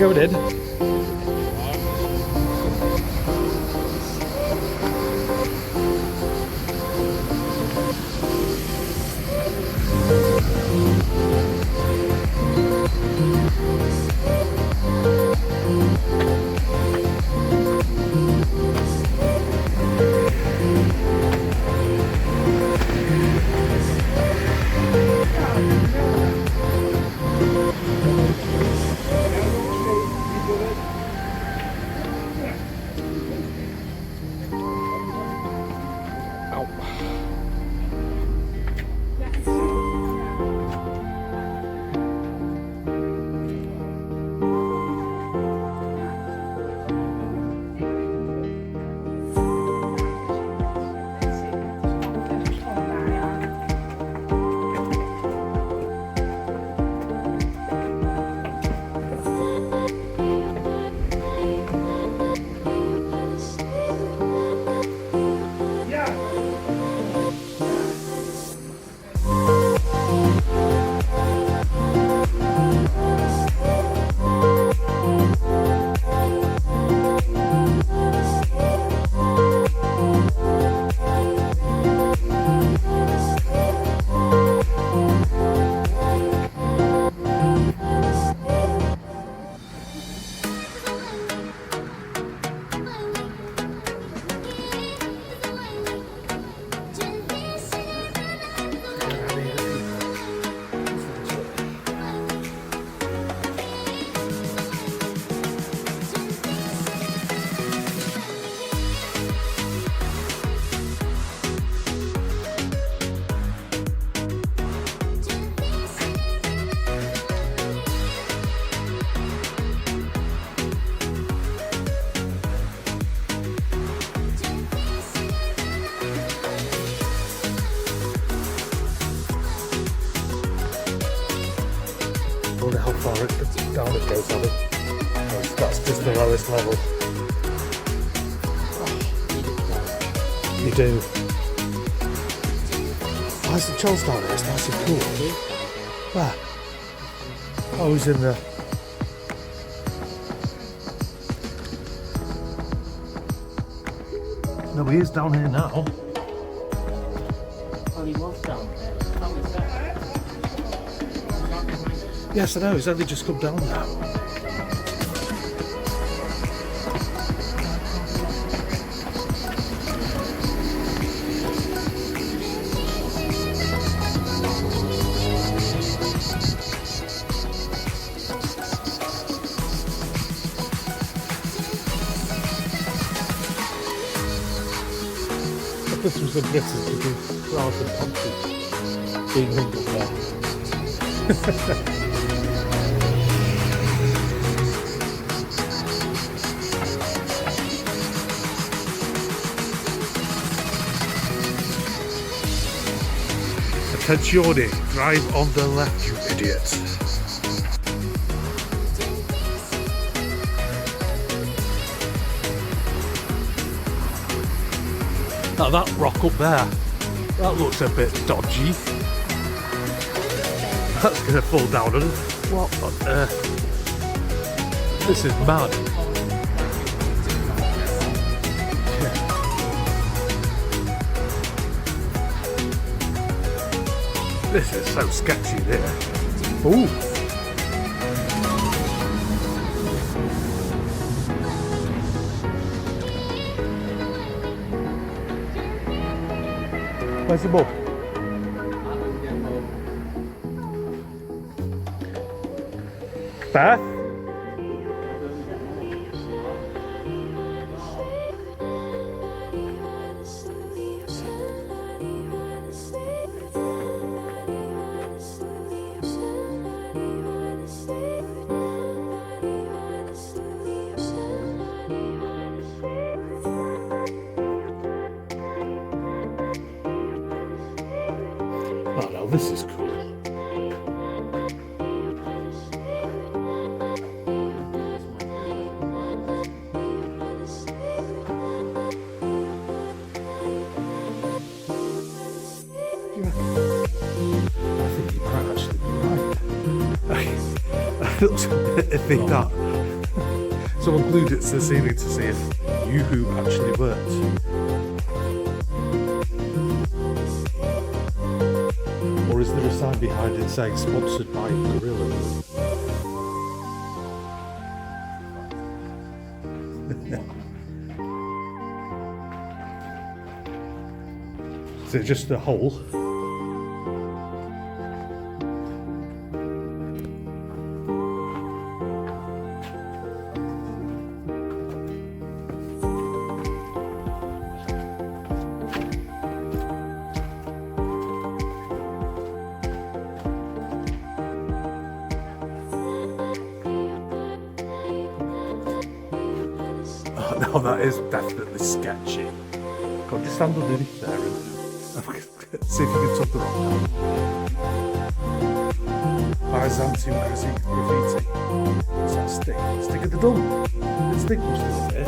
going in? I wonder how far down it goes on it. That's just the lowest level. You do. Why is the Charles down there? It's nice and cool. Where? Oh, he's in there. No, he is down here now. Oh, he was down there. How was that? Yes, I know, he's only just come down now. This was the British to do rather than countries being humble there. Attenzione, drive on the left, you idiot. Now that rock up there, that looks a bit dodgy. That's going to fall down on us. What on earth? This is mad. This is so sketchy there. Ooh. Where's the ball? Beth? Oh no, this is cool. I think you might actually be right. It looks a bit iffy, that. Someone glued it to the ceiling to see if Yoo-hoo actually worked. Or is there a sign behind it saying sponsored by Gorilla? Is it just a hole? Oh, no, that is definitely sketchy. Go just stand underneath there and see if you can top the rock down. Byzantium graffiti. What's that stick? Stick of the dome. The stick was still there.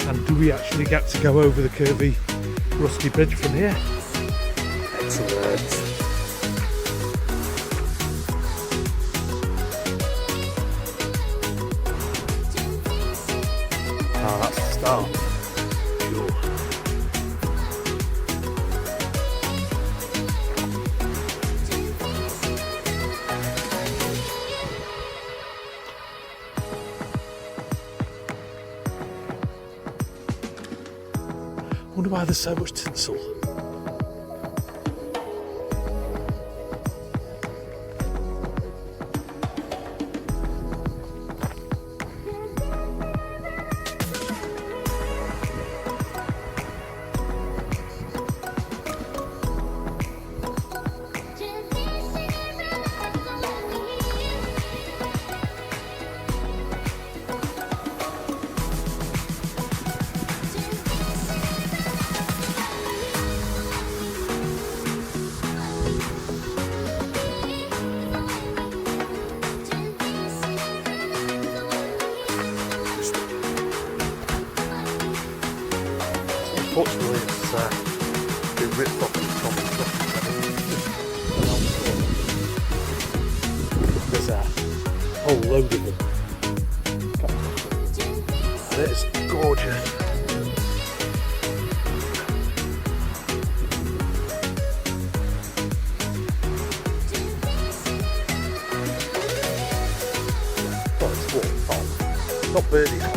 And do we actually get to go over the curvy rusty bridge from here? Excellent. Ah, that's the start. Sure. I wonder why there's so much tinsel. Unfortunately, it's been ripped off the top of the There's a whole load of them. And it's gorgeous. Well, it's warm, hot. Not burning hot.